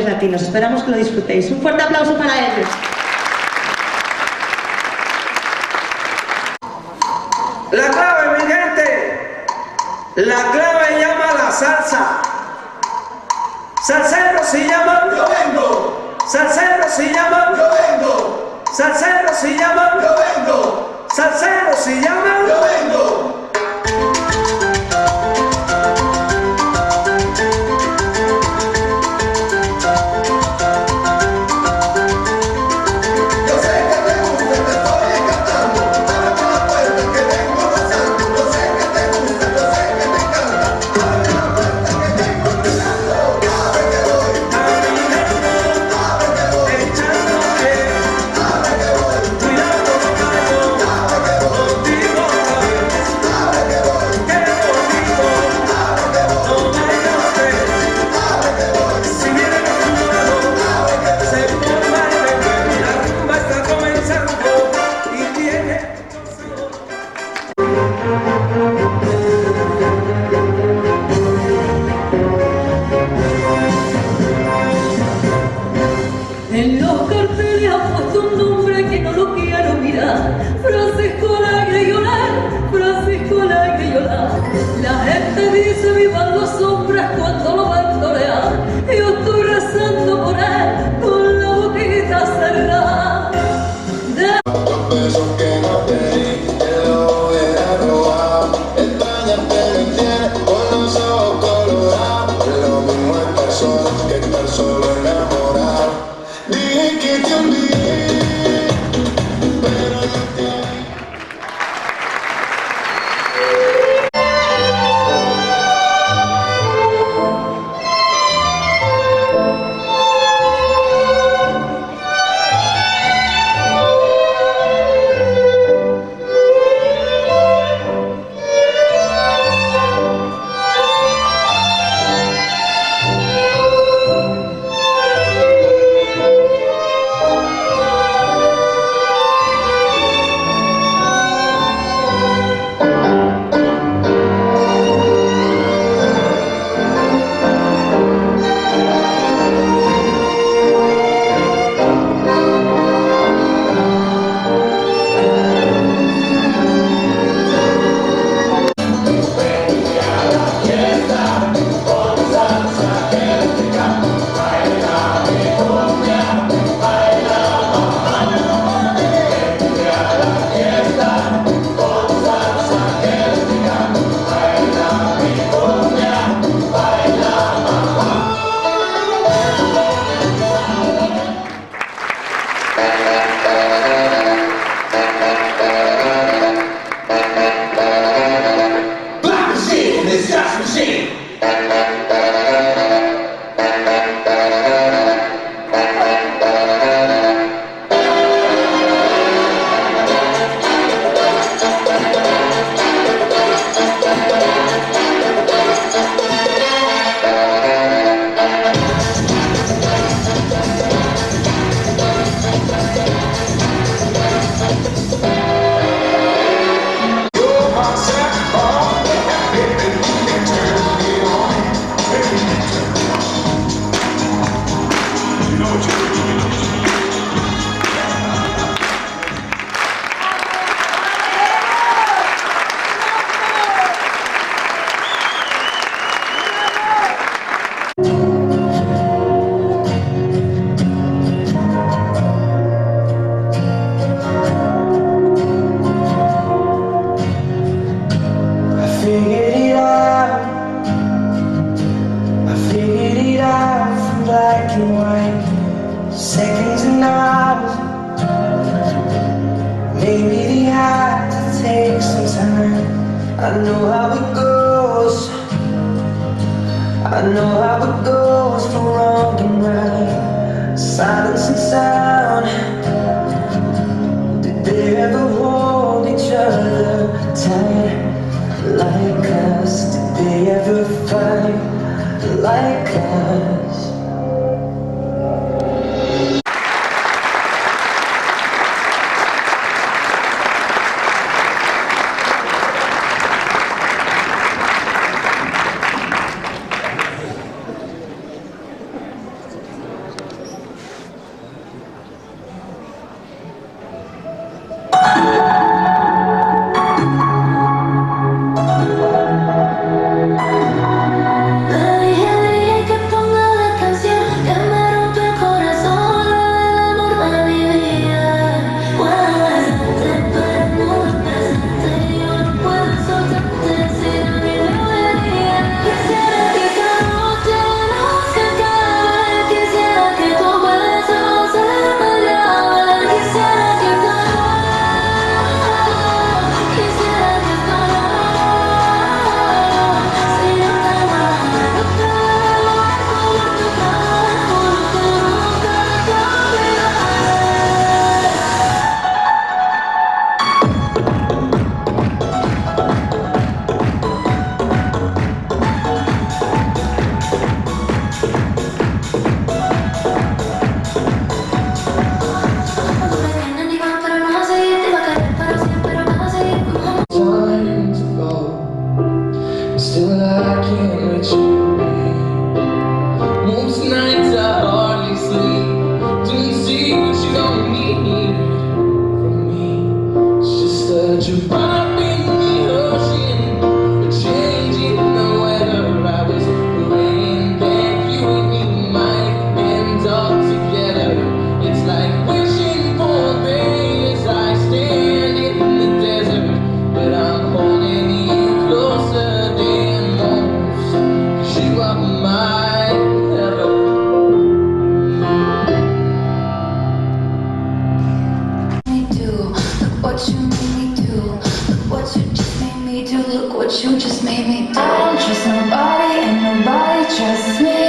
Latinos. Esperamos que lo disfrutéis. Un fuerte aplauso para ellos. La clave, mi gente, la clave llama a la salsa. Salseros si llaman, yo vengo. Salseros si llaman, yo vengo. Salseros si llaman, yo vengo. Salseros si llaman, yo vengo. En los carteles ha puesto un nombre que no lo quiero mirar. Francisco Alegre y Llorar, Francisco Alegre y Llorar. La gente dice vivan los hombres cuando lo van a torear. Yo estoy rezando por él con la boquita cerrada. Besos que no te di, te lo voy a robar. Extrañarte me tiene con los ojos colorados. Lo mismo estar solo que estar solo enamorado. Dije que te olvidé, pero no te... I know how it goes. I know how it goes for wrong and right, silence and sound. Did they ever hold each other tight like us? Did they ever fight like us? Still I can't let you be. Most nights I hardly sleep. Didn't see what you don't need from me. It's just that you brought me in the ocean, a change in the weather. I was praying that you and me might end up together. It's like wishing for a day as I stand in the desert, but I'm holding you closer. You are my heaven. Look what you made me do. Look what you just made me do. Look what you just made me do. I don't trust nobody and nobody trusts me.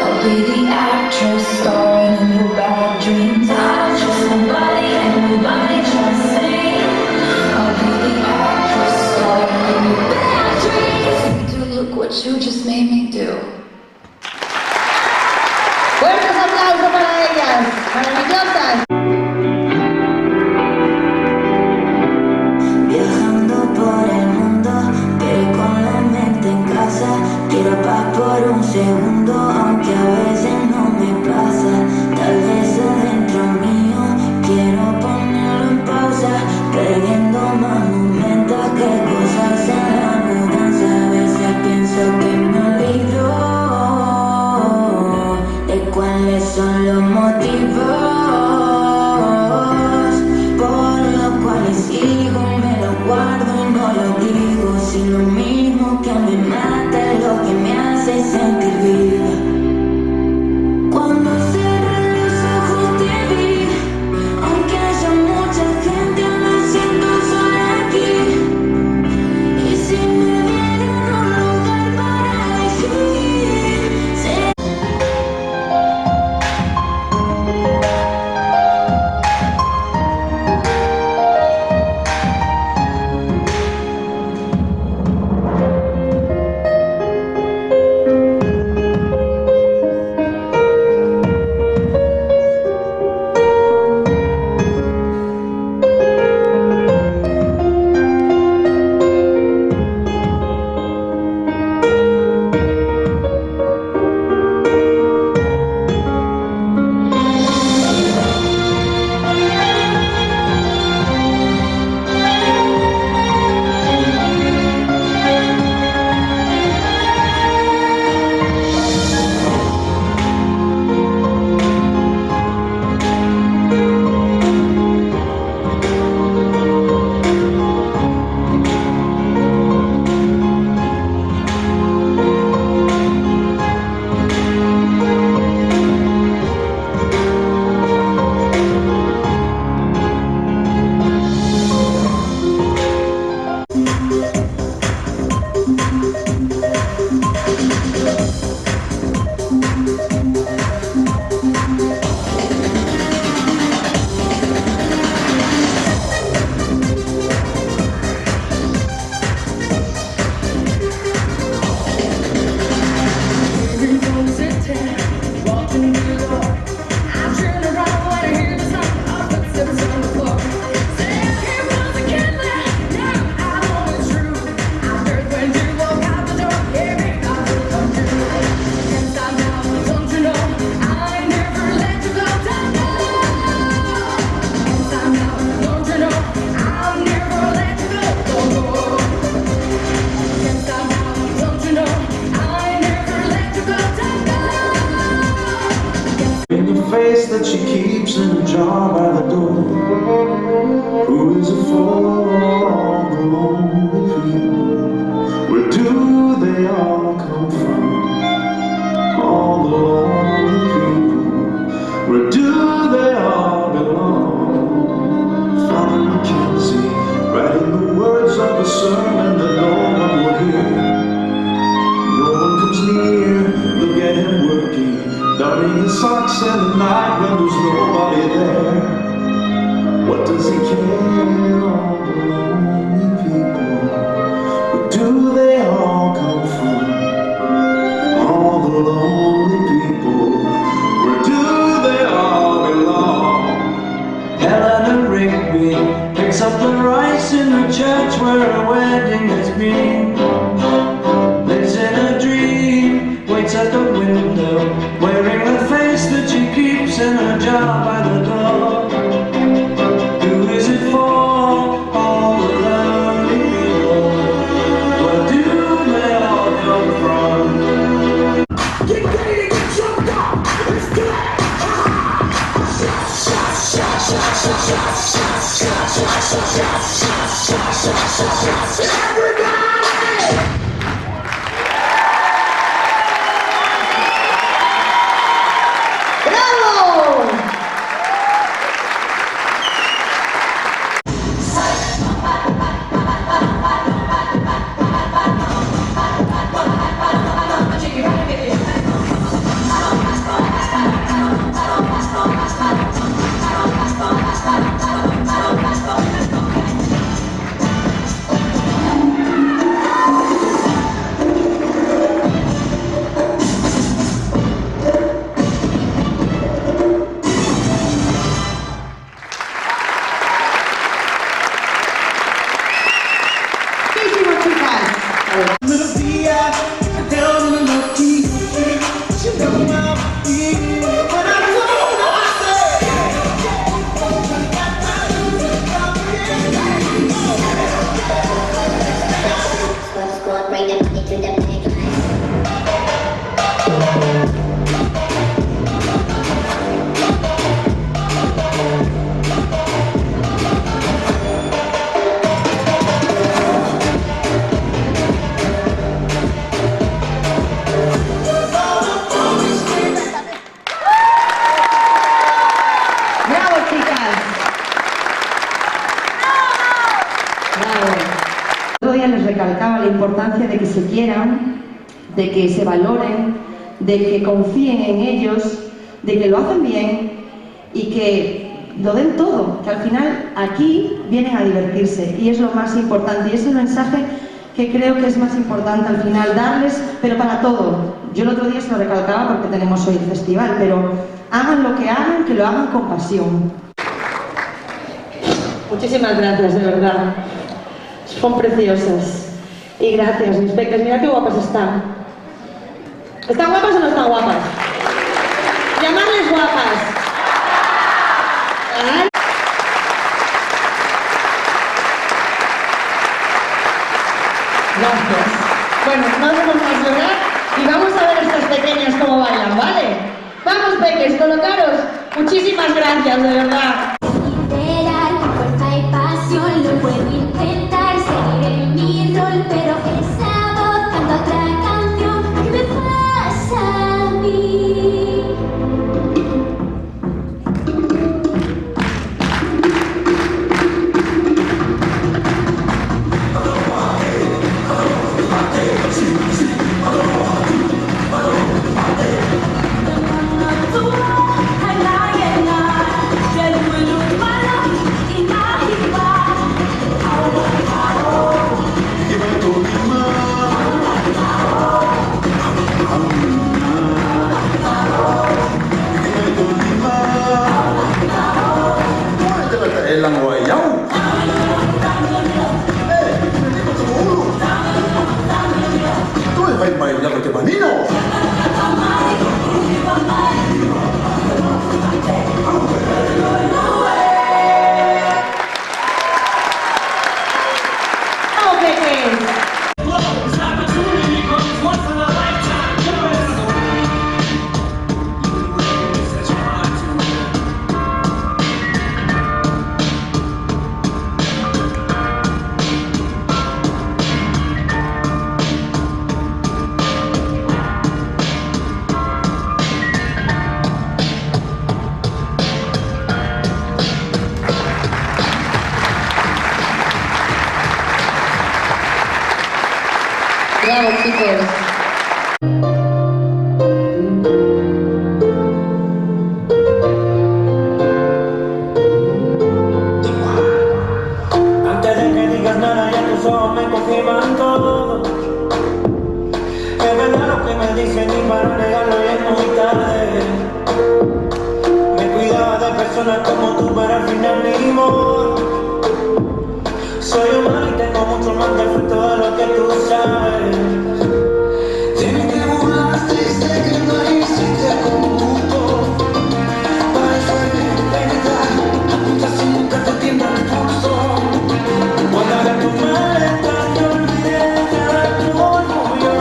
I'll be the actress starring in your bad dreams. I don't trust nobody and nobody trusts me. I'll be the actress starring in your bad dreams. Look what you just made me do. Fuertes aplausos para ellas, maravillosas. Viajando por el mundo, pero con la mente en casa. Quiero paz por un segundo, aunque a veces no me pasa. Tal vez adentro mío quiero ponerlo en pausa, perdiendo más momentos que cosas en la mudanza. A veces pienso que me olvido de cuáles son los motivos por los cuales sigo, me lo guardo y no lo digo. Si lo mismo que me mata es lo que me hace sentir viva. Cuando cerré los ojos te vi, aunque haya mucha gente me siento sola aquí. Y si me dieran un lugar para elegir, sé. ¡Bravo! Muchísimo, chicas. ¡Bravo, chicas! ¡Bravo! Otro día les recalcaba la importancia de que se quieran, de que se valoren, de que confíen en ellos, de que lo hacen bien y que lo den todo, que al final aquí vienen a divertirse y es lo más importante y es el mensaje que creo que es más importante al final darles, pero para todo. Yo el otro día se lo recalcaba porque tenemos hoy el festival, pero hagan lo que hagan, que lo hagan con pasión. Muchísimas gracias, de verdad. Son preciosas. Y gracias, mis peques. Mira qué guapas están. ¿Están guapas o no están guapas? Llamarles guapas. ¿Ah? Gracias. Bueno, no hacemos más, ¿verdad? Y vamos a ver estas pequeñas cómo bailan, ¿vale? Vamos, peques, colocaros. Muchísimas gracias, de verdad. Literal, fuerza y pasión, lo puedo intentar, seguir en mi rol, pero esa voz canta otra canción. ¿Qué me pasa a mí? ¡Vamos, peques! Bravo, chicos. Antes de que digas nada, ya tus ojos me confirman todo. Es verdad lo que me dicen y para negarlo ya es muy tarde. Me cuidaba de personas como tú, pero al final ni modo. Soy humano y tengo mucho más defecto de lo que tú sabes. Tienes que burlarte y sé que no hiciste como tú. Para eso eres verdad, apunta sin nunca te tiembla el pulso. Cuando hagas tus maletas te olvides de dar tu orgullo.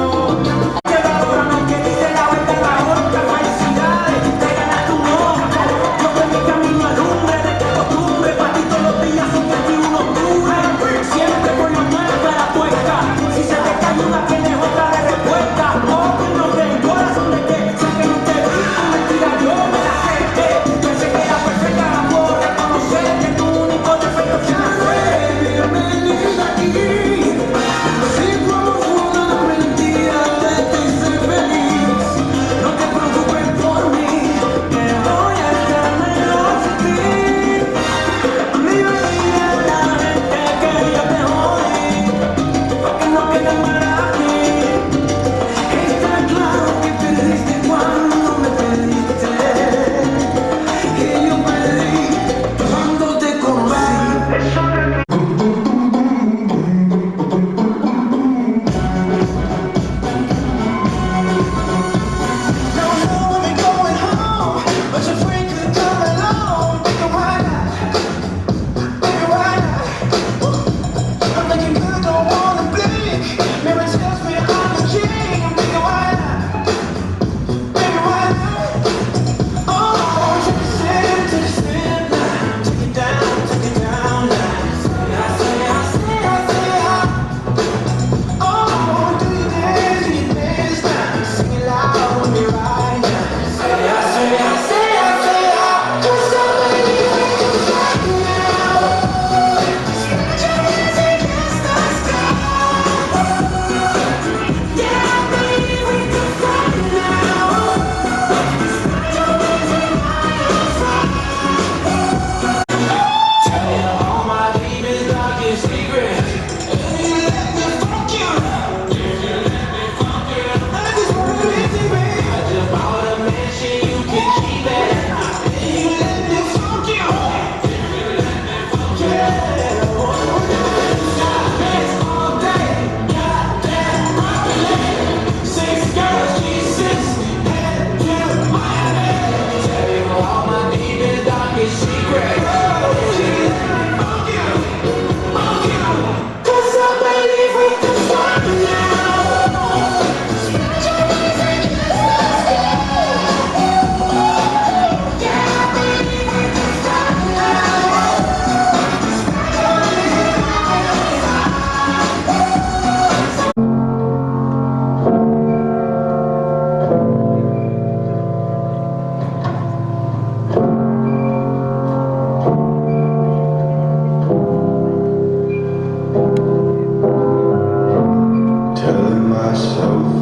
Llegado la noche, dice la verdad, la otra felicidades. Te ganas tu nombre, yo voy mi camino alumbre de tu costumbre. Para ti todos los días son 31 octubre. Siempre por la mano.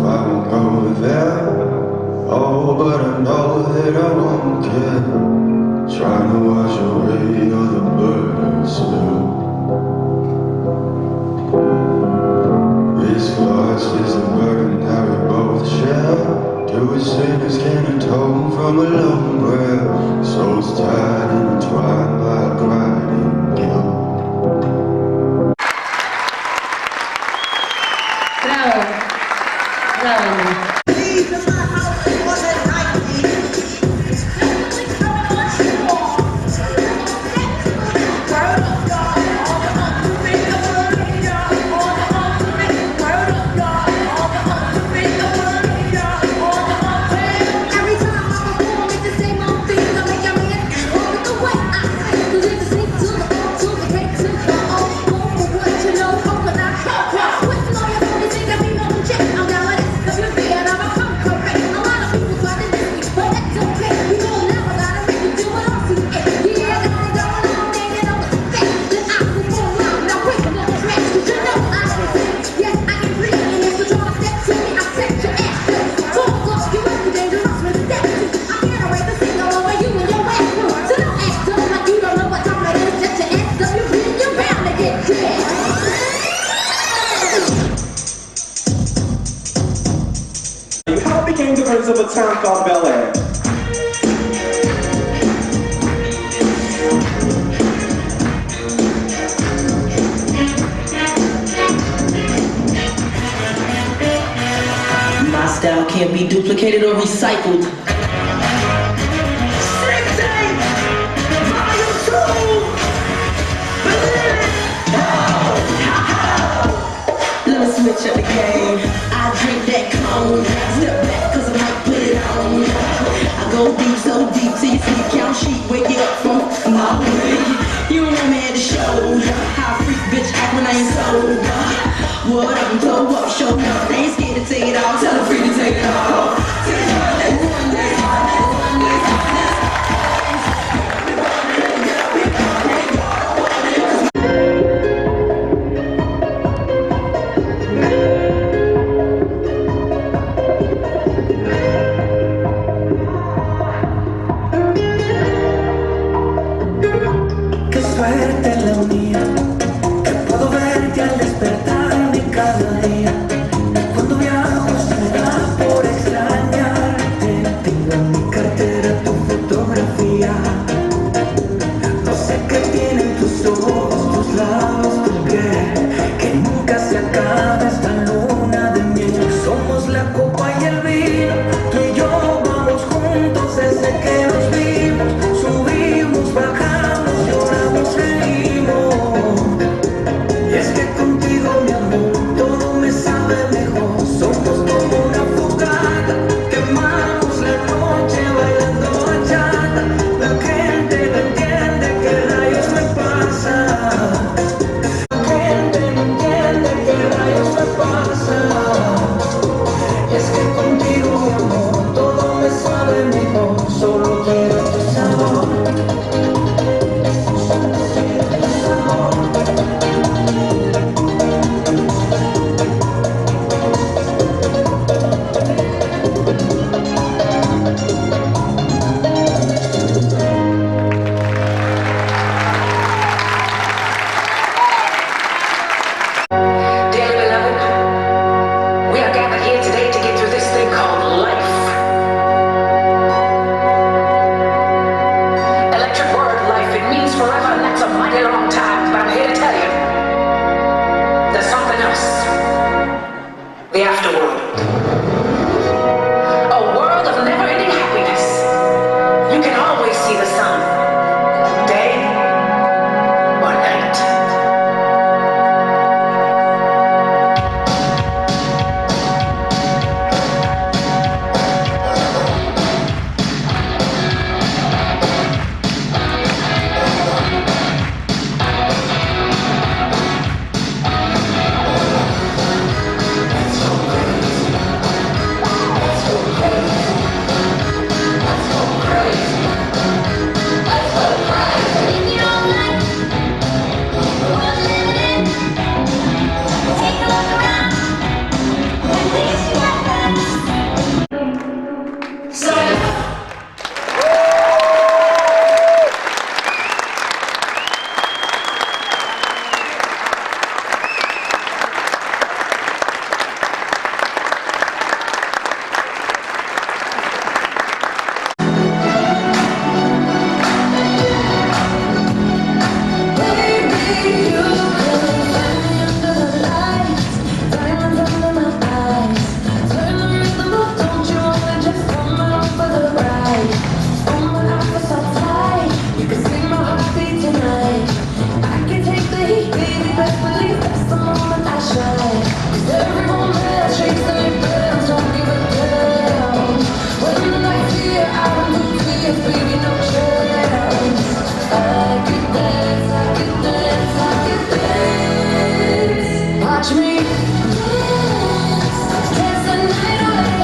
I won't go there. Oh, but I know that I won't care. Trying to wash away all the burden smell. This loss is a burden that we both share. Two sinners can atone from a lone breath. Souls tied and entwined by grinding guilt. Bravo. Bravo. How became the prince of a town called Bel Air? My style can't be duplicated or recycled. Let me switch up the game. I drink that cone. Step back cause I might put it on. I go deep, so deep till you see the count sheet. Wake you up from my way. You don't want me at the show. How a freak bitch act when I ain't sober. What up and toe up, show up. They ain't scared to take it all. Tell them free to take it all. Qué suerte la mía, que puedo verte al despertarme cada día. Cuando viajo será por extrañarte. Tengo en mi cartera tu fotografía. No sé qué tienen tus ojos, tus labios, tu piel, que nunca se acaba esta luna de miel. Somos la copa y el vino, tú y yo vamos juntos desde que nos vimos. Subimos, bajamos, lloramos, reímos. Y es que contigo, mi amor, todo me sabe mejor. Somos como una fogata, quemamos la noche bailando bachata. La gente no entiende qué rayos me pasa. La gente no entiende qué rayos me pasa. Y es que contigo, mi amor, todo me sabe mejor. Solo quiero tu sabor. Dearly beloved, we are gathered here today to get through this thing called life. Electric word, life, it means forever, and that's a mighty long time. But I'm here to tell you, there's something else. The afterworld. A world of never-ending happiness. You can always see the sun, day or night. Every moment chasing it down, don't give a damn. When the night's here, I don't lose fears, baby, no chance. I could dance, I could dance, I could dance. Watch me dance the night away.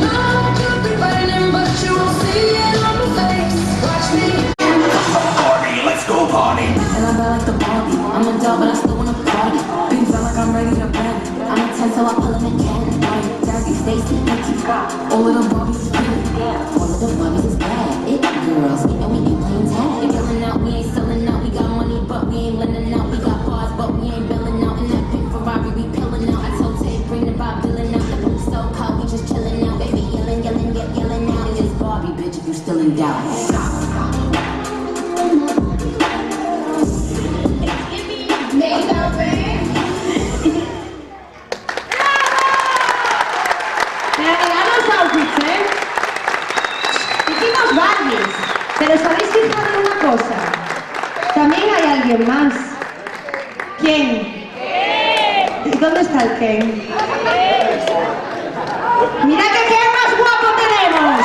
My heart could be burning, but you won't see it on my face. Watch me. Let's go party. And I'm like the Barbie. I'm a doll, but I still wanna party. Big feel like I'm ready to bend. I'm a 10, so I pull him in candy. Daddy, Stacy, Nikki. All of the Barbies is pretty. All of the Barbies is bad. It girls, we know we ain't playing tag. We yelling out, we ain't selling out. We got money, but we ain't lending out. We got bars, but we ain't billing out. In that big Ferrari, we pillin' out. I told Tay, bring the Bob Dylan out. The poop so cold, we just chillin' out. Baby, yelling, yelling, yelling out. And it's Barbie, bitch, if you still in doubt. Me regalamos outfits, ¿eh? Hicimos Barbies, pero ¿sabéis fijado en una cosa? También hay alguien más. ¿Quién? ¿Y dónde está el Ken? ¡Mira qué Ken más guapo tenemos!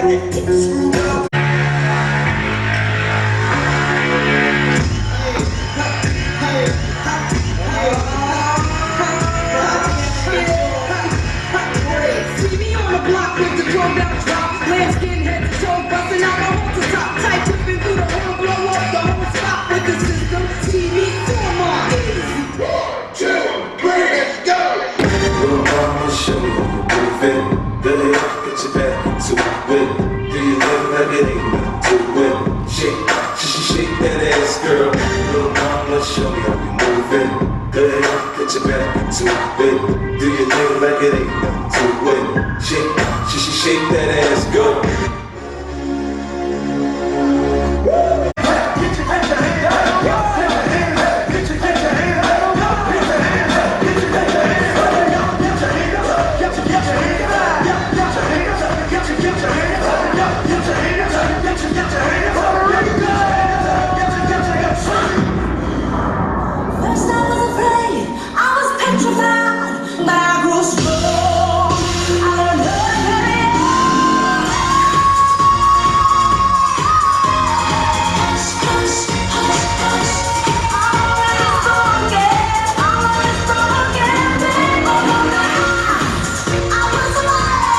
See me on the block with the drum down drop, lamb skin head to toe, busting out my halter top, tight whipping through the whole, blow up the whole spot with the system. TV form on. Little mama, show me how you move it. Get your back into it. Do you live like it ain't nothing to it? Shake that ass, girl. Little mama, show me how you move it. Get your back into it. Do you live like it ain't nothing to it? Shake that ass, girl. First I was afraid, I was petrified, but I grew strong. I learned how to carry on. Hush, hush, hush, hush. I was broken, people know that I was alive.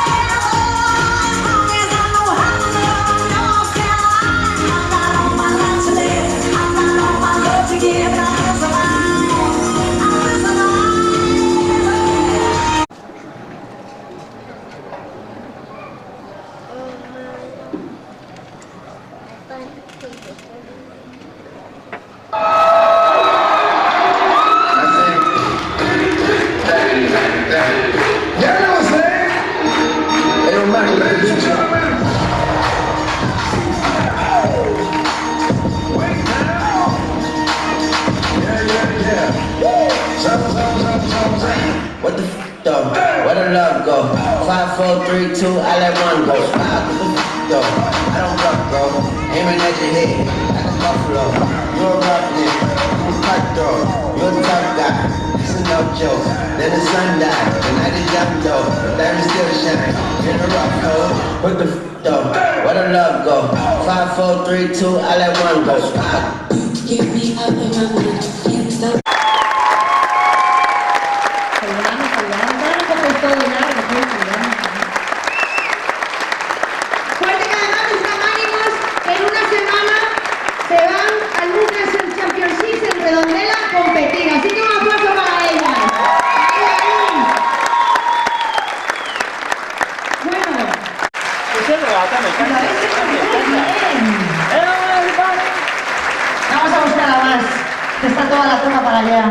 As long as I know how to love, no skyline. I've got all my life to live, I've got all my love to give, and I was alive. I was alive. What the f though? Where the love go? 5, 4, 3, 2, I let one go. Smile, what the f though? I don't bluff, bro. Aiming at your head, like a buffalo. You're a roughneck, you a cutthroat. You're a tough guy, it's a no joke. Then the sun died, the night is young though. That is still shine, in the rough hole. What the f though? Where the love go? 5, 4, 3, 2, I let one go. Smile. Give me up in my mind, you stop. Fuerte que además mis ánimos en una semana se van al Newcastle Championship en Redondela a competir. Así que un aplauso para ellas. Bueno, vamos a buscar a más, que está toda la tropa para allá.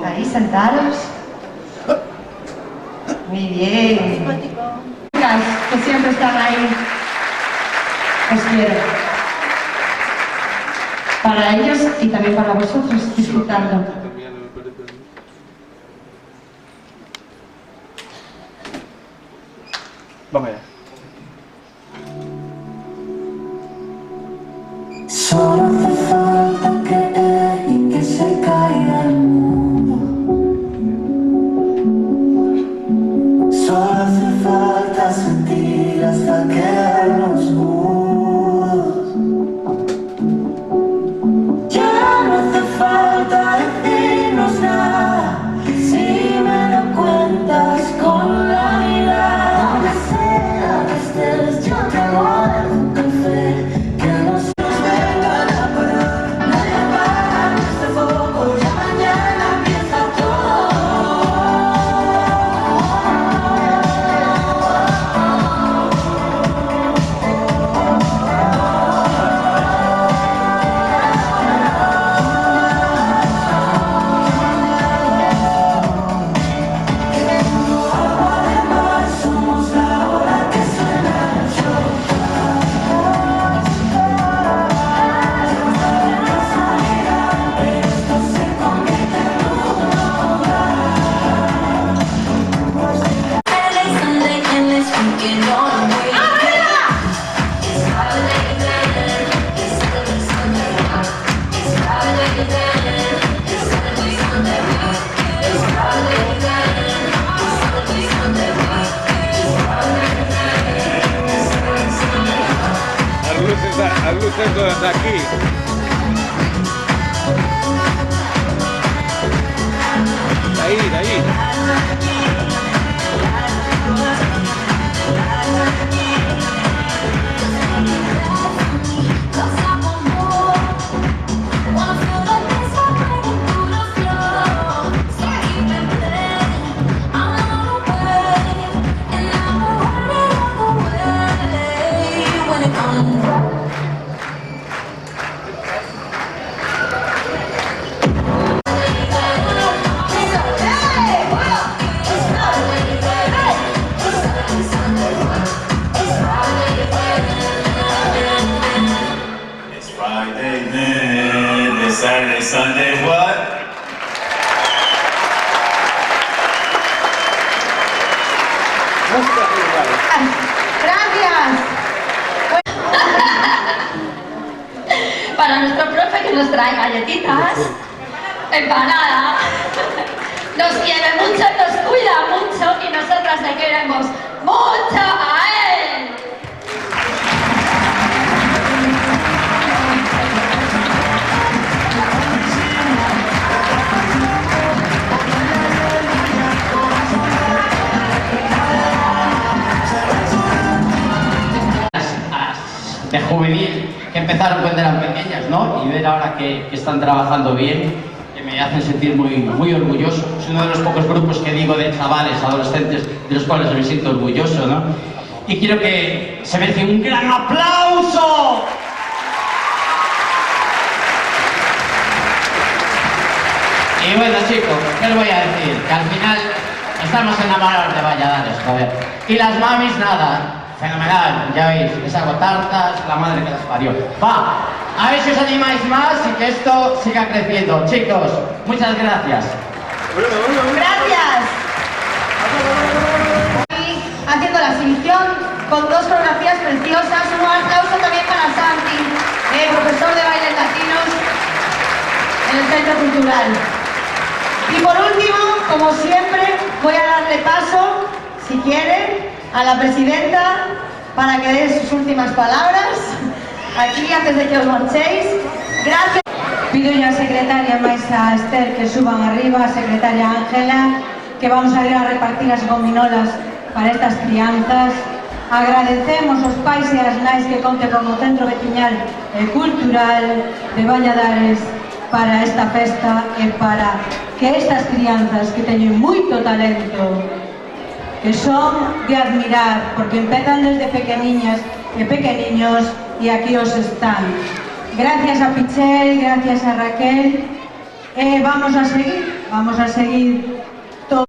Ahí sentaros. Muy bien. Chicas que siempre están ahí. Os quiero. Para ellos y también para vosotros, disfrutando. Vamos allá. Solo hace falta creer y que se caiga el mundo. Solo hace falta sentir hasta quedarnos mudos. Ya no hace falta decirnos nada, si me lo cuentas con la mirada. Donde sea Las luces de aquí. De ahí. Friday, then it's Saturday, Sunday, what? Gracias. Para nuestro profe que nos trae galletitas, empanada, nos quiere mucho, nos cuida mucho y nosotras le queremos mucho a él. De juvenil que empezaron cuando eran pequeñas, ¿no? Y ver ahora que están trabajando bien, que me hacen sentir muy orgulloso. Es uno de los pocos grupos que digo de chavales, adolescentes, de los cuales me siento orgulloso, ¿no? Y quiero que se merece un gran aplauso. Y bueno, chicos, ¿qué os voy a decir? Que al final estamos enamorados de Valladares, joder. Y las mamis, nada. Fenomenal, ya veis, les hago tartas, la madre que las parió. Va, a ver si os animáis más y que esto siga creciendo. Chicos, muchas gracias. Gracias. Haciendo la exhibición con dos coreografías preciosas. Un aplauso también para Santi, profesor de bailes latinos en el Centro Cultural. Y por último, como siempre, voy a darle paso, si quiere, a la presidenta para que dé sus últimas palabras aquí antes de que os marchéis. Gracias. Pido ya a secretaria maestra Esther que suban arriba, secretaria Ángela, que vamos a ir a repartir as gominolas para estas crianzas. Agradecemos aos pais e as nais que conten como Centro Veciñal e Cultural de Valladares para esta festa e para que estas crianzas que teñen moito talento, que son de admirar, porque empezan desde pequeniñas e pequeniños e aquí os están. Gracias a Pichel, gracias a Raquel, vamos a seguir